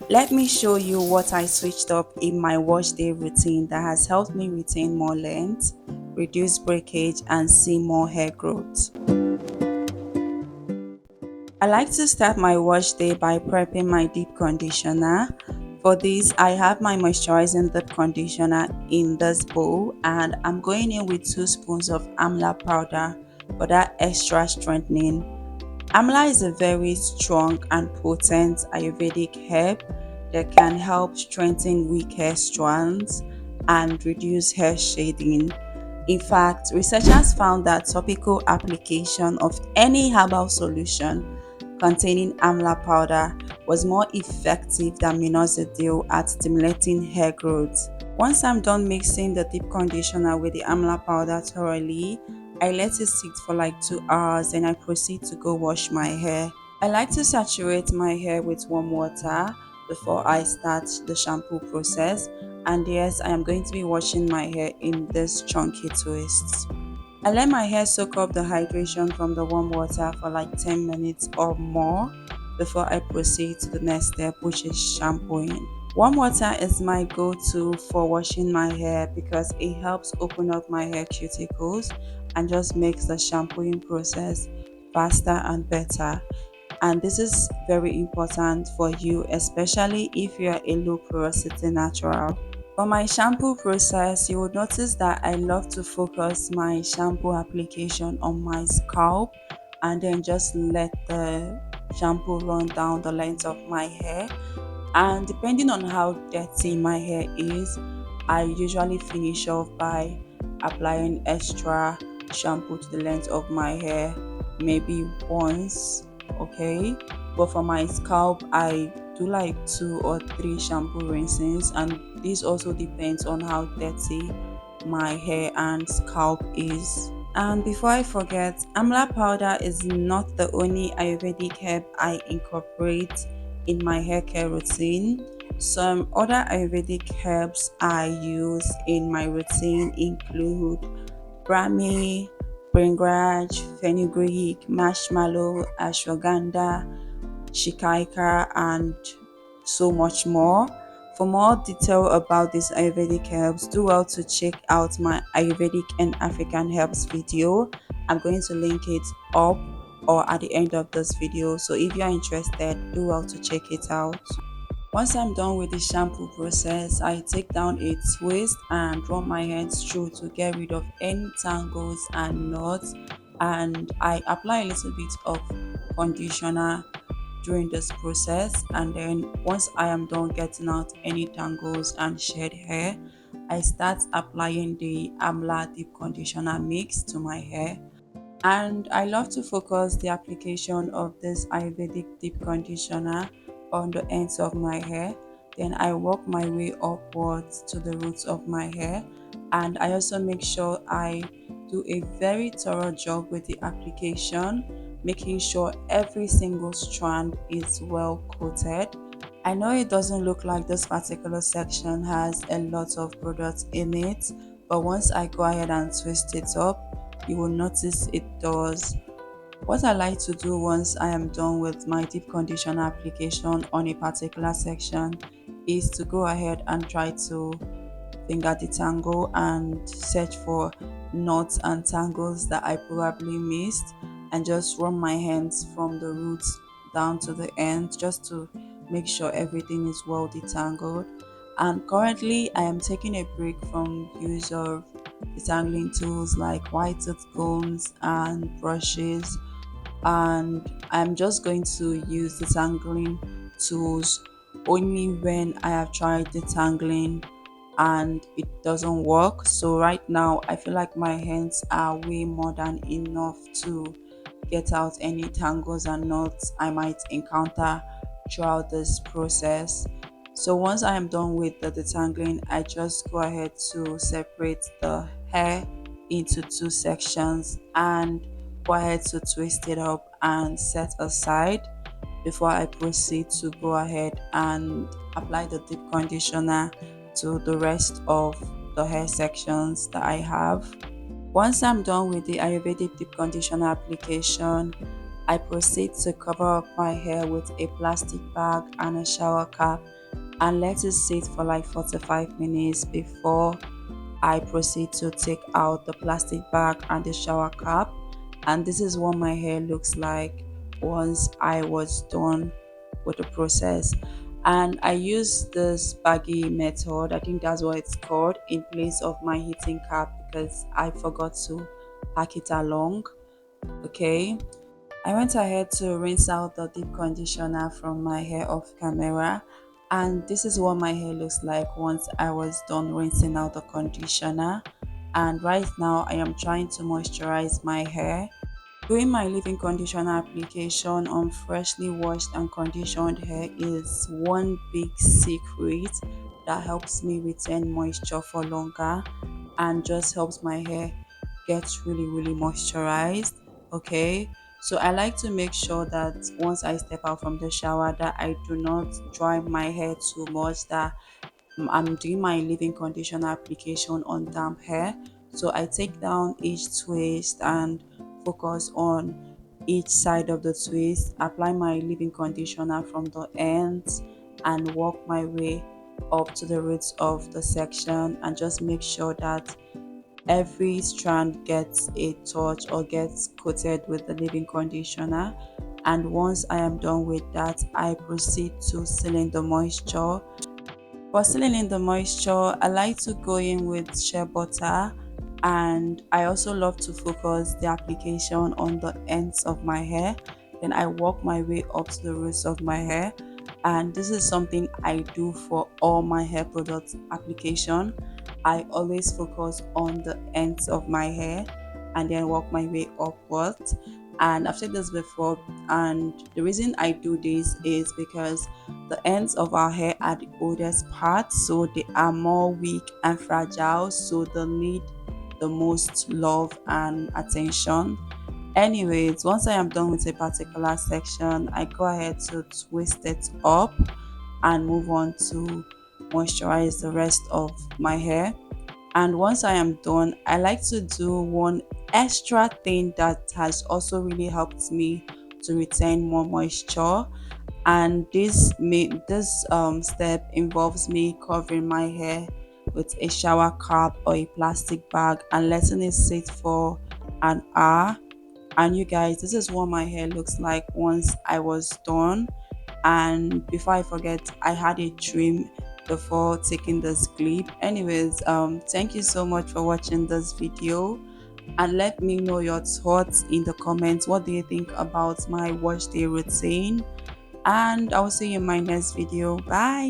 Let me show you what I switched up in my wash day routine that has helped me retain more length, reduce breakage, and see more hair growth. I like to start my wash day by prepping my deep conditioner. For this, I have my moisturizing deep conditioner in this bowl, and I'm going in with 2 spoons of amla powder for that extra strengthening. Amla is a very strong and potent Ayurvedic herb that can help strengthen weak hair strands and reduce hair shedding. In fact, researchers found that topical application of any herbal solution containing amla powder was more effective than minoxidil at stimulating hair growth. Once I'm done mixing the deep conditioner with the amla powder thoroughly, I let it sit for like 2 hours and I proceed to go wash my hair. I like to saturate my hair with warm water before I start the shampoo process. And yes, I am going to be washing my hair in this chunky twists. I let my hair soak up the hydration from the warm water for like 10 minutes or more before I proceed to the next step, which is shampooing. Warm water is my go-to for washing my hair because it helps open up my hair cuticles and just makes the shampooing process faster and better. And this is very important for you, especially if you are a low porosity natural. For my shampoo process, you will notice that I love to focus my shampoo application on my scalp and then just let the shampoo run down the length of my hair. And depending on how dirty my hair is, I usually finish off by applying extra shampoo to the length of my hair, maybe once, okay? But for my scalp, I do like 2 or 3 shampoo rinsings, and this also depends on how dirty my hair and scalp is. And before I forget, amla powder is not the only Ayurvedic herb I incorporate in my hair care routine. Some other Ayurvedic herbs I use in my routine include brahmi, breakage, fenugreek, marshmallow, ashwagandha, shikaika, and so much more. For more detail about these Ayurvedic herbs, do well to check out my Ayurvedic and African herbs video. I'm going to link it up or at the end of this video. So if you're interested, do well to check it out. Once I'm done with the shampoo process, I take down a twist and run my hands through to get rid of any tangles and knots. And I apply a little bit of conditioner during this process. And then once I am done getting out any tangles and shed hair, I start applying the Amla Deep Conditioner mix to my hair. And I love to focus the application of this Ayurvedic deep conditioner on the ends of my hair. Then I work my way upwards to the roots of my hair. And I also make sure I do a very thorough job with the application, making sure every single strand is well coated. I know it doesn't look like this particular section has a lot of products in it, but once I go ahead and twist it up, you will notice it does. What I like to do once I am done with my deep conditioner application on a particular section is to go ahead and try to finger detangle and search for knots and tangles that I probably missed, and just run my hands from the roots down to the end just to make sure everything is well detangled. And currently I am taking a break from use of detangling tools like white tooth combs and brushes, and I'm just going to use detangling tools only when I have tried detangling and it doesn't work. So right now I feel like my hands are way more than enough to get out any tangles and knots I might encounter throughout this process. So once I am done with the detangling, I just go ahead to separate the hair into 2 sections and go ahead to twist it up and set aside before I proceed to go ahead and apply the deep conditioner to the rest of the hair sections that I have. Once I'm done with the Ayurvedic deep conditioner application, I proceed to cover up my hair with a plastic bag and a shower cap and let it sit for like 45 minutes before I proceed to take out the plastic bag and the shower cap. And this is what my hair looks like once I was done with the process. And I use this baggy method, I think that's what it's called, in place of my heating cap because I forgot to pack it along. Okay, I went ahead to rinse out the deep conditioner from my hair off camera, and this is what my hair looks like once I was done rinsing out the conditioner. And right now I am trying to moisturize my hair. Doing my leave-in conditioner application on freshly washed and conditioned hair is one big secret that helps me retain moisture for longer and just helps my hair get really moisturized. Okay, so I like to make sure that once I step out from the shower that I do not dry my hair too much, that I'm doing my leave-in conditioner application on damp hair. So I take down each twist and focus on each side of the twist, apply my leave-in conditioner from the ends and work my way up to the roots of the section and just make sure that every strand gets a touch or gets coated with the leave-in conditioner. And once I am done with that, I proceed to seal in the moisture. For sealing in the moisture, I like to go in with shea butter, and I also love to focus the application on the ends of my hair. Then I work my way up to the roots of my hair, and this is something I do for all my hair product application. I always focus on the ends of my hair and then work my way upwards. And I've said this before, and the reason I do this is because the ends of our hair are the oldest part, so they are more weak and fragile, so they need the most love and attention. Anyways, once I am done with a particular section, I go ahead to twist it up and move on to moisturize the rest of my hair. And once I am done, I like to do one extra thing that has also really helped me to retain more moisture. And this step involves me covering my hair with a shower cap or a plastic bag and letting it sit for an hour. And you guys, this is what my hair looks like once I was done. And before I forget, I had a trim before taking this clip. Anyways, thank you so much for watching this video, and let me know your thoughts in the comments. What do you think about my wash day routine? And I will see you in my next video. Bye.